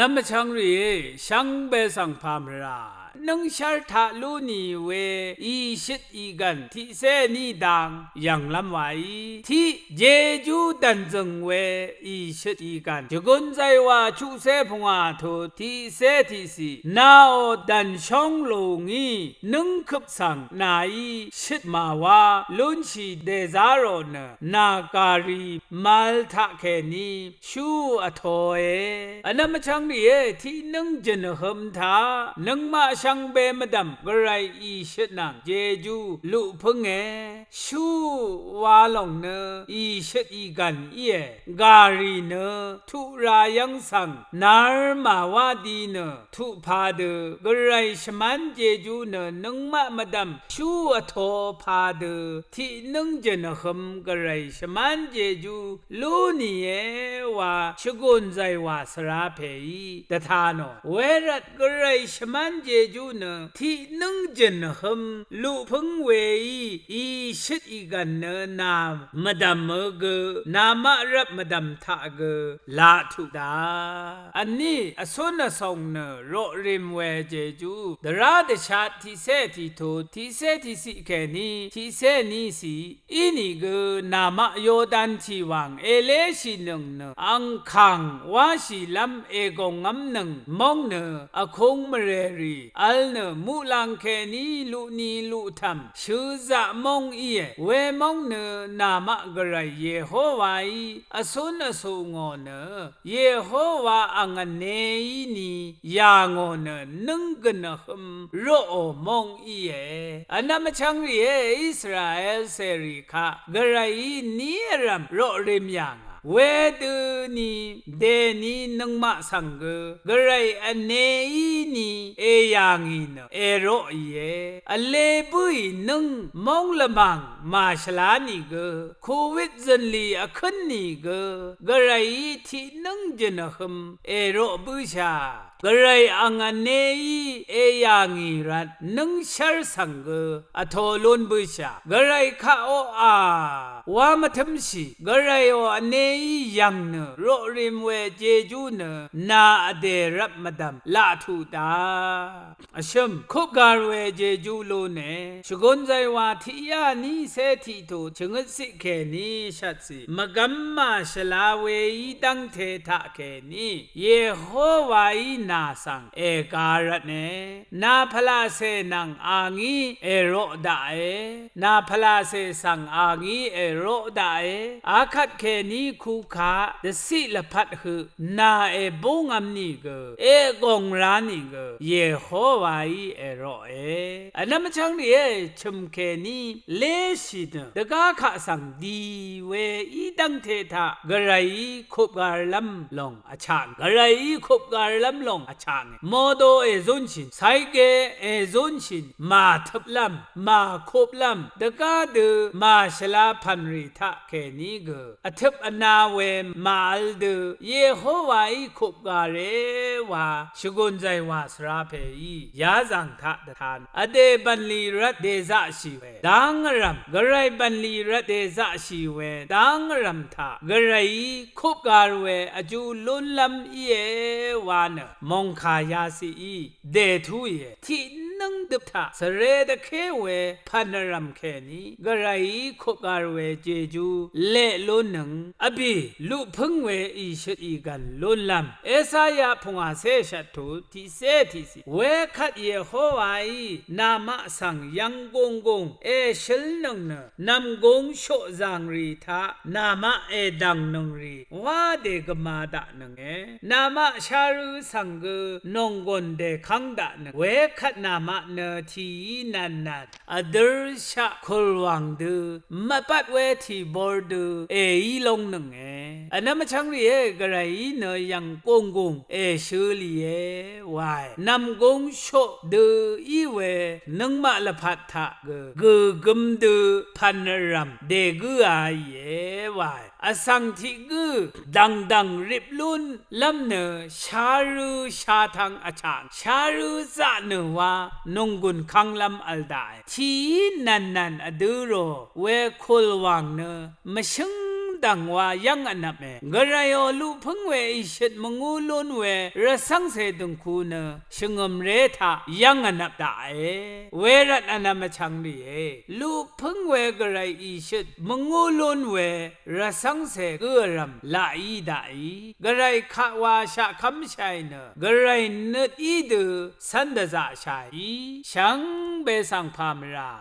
นัมชังรีช่างเบสังพามรานังชาร์ทาลูนีเวอีชิดอีกันที่เซนีดังยังลำไว้ที่เจจูดันจึงเวอีชิดอีกันจะกุนใจว่าชูเซพงอาทุที่เซที่สีนาโอดันช่องลงอีนึงขับสั่งนายชิดมาว่าลุนชีเดซาโรนนาการีมัลทะเคนีชูอโทเออันนั้นมาช่างนี่ที่นึงจะนหมทานึงมาช่างเบมดำกระไรอีชิดนางเจจูลุพงเอชูวาลงเนอีชิดอีกันเอการีเนทุรายังสังนารมาวาดีเนทุพาเดกระไรชมันเจจูเนนึงมาดำชูอโทพาเดที่นึงจะนหมกระไรชมันเจจูลูนี่เอว่าชกุนใจว่าสระเพยแต่ทานเวรัดกระไรชมันเจจูเนที่นึงจะนหมลูพึงเวอีชิดอีกันเนนามดำเมกนามารับมดำทะเกลาทุดาอันนี้อสุนสงเนโรริมเวเจจูดราเดชาที่เซที่ทูที่เซที่สิแค่นี้ที่เซนี้สิอินี่เกนามโยดันชีวังเอเลชินึงเนอังคังวาชิลัมเอกงงัมนึงมองเนอคงมเรรีอัลเนมูลังแค่นี้ลุนีลุทำชื่อจะมองเอเวมองเนนามกระไรเยโฮวาอสุนสูงเนเยโฮวาอังเนยนียางเนนึงกันหมโรมองเออันนั้นมาช่างเรอิสราเอลเซริคากระไรนี้รำโรเรมยังเวดูนีเดนีนังมาสังเกกระไรอันเนยนีเอยังอินเอโรเยอเลบุยนังมองละมังมาชลานีเกโควิดจันลีอคันนีเกกระไรที่นังเจนหมเอโรบุชากระไรอังอันเนยเอยังอิรัดนังเชรสังเกอโทลุนบุชากระไรข้าโออาว่ามาทำสิกระไรโออันเนยยังเนโรริมเวเจจูเนนาเดรับมาดำลาทุตาอชมคุกการเวเจจูโลเนชกุนใจว่าที่ยานี้เสถิตุชงสิเคนีชัดสิมกัมมาชลาเวอีตังเททะเคนีเยโฮวาอีนาสังเอการะเนนาพลาเสนังอางีเอโรดาเอนาพลาเสสังอางีเอโรดาเออาคัดเคนีคูขาเดสิละพัดหืนาเอบงอัมนีเกเอกงรานีเกเยโฮวาอีเอโรเออันนั้นมันช่างนี่ชุมเคนีเลชินดกาขะสังดีเวอีตังเททะกระไรคุบการลัมลงอชางกระไรคุบการลัมลงอชางโมโดเอซุนชินไซเกเอซุนชินมาทับลัมมาคุบลัมดกาเดมาชลาพันริทะเคนีเกอทับอนาเวมาอัลเดเยโฮวาอีคุบการเรวาชกุนใจวาสราเพอียาจังทะทานอเดบันลีรัตเดซะชีเวดังรัมกระไรบันลีรัตเดซะชีเวดังรัมทะกระไรคุบการเวอจูลุนลัมเยวานมองขายาสีเดทุเยที่นังดึบทะสเรดเคเวพันรัมเคนีกระไรคุบการเวเจจูเลลุนังอบีลุพึงเวอีชิดอีกันลุนลัมเอสายาพงอาเซชัตุที่เซที่สิเวคัดเยโฮวาอีนามสังยังกงกงเอชิลนังนำกงโชจังรีทานามเอดังนังรีวาเดกมาดะนังเอนามชารุสังเกนงกนเดขังดะนังเวคัดนามเนทีนันนัดอเดอร์ชะคุลวังเดมาปัดเวทีบอร์ดเออีลงนังเออันนั้นมาช่างรีกระไรเนยังกงกงเอชื่อลีวายนำกงโชเดอีเวนังมาละพัดทะเกกึมเดพันรัมเดกอายวายอสังทิกดังริบลุนลำเนชารุชาทังอชางชารุซะเนวานงกุนคังลำอัลไดทีนันอดูโรเวคุลวังเนมชึง ดังว่ายังอันนับเมกระยอลูพึ่งเวอิชิดมงูลุนเวระสังเสตุงคูเนชงมเรทายังอันนับได้เวรัตอันนับมาชังดีลูพึ่งเวกระยอิชิดมงูลุนเวระสังเสกรัมลาอีได้กระยขาวาชะคำชัยเนกระยนึดอีดูสันดาจาชัยช่างเบสังพามรา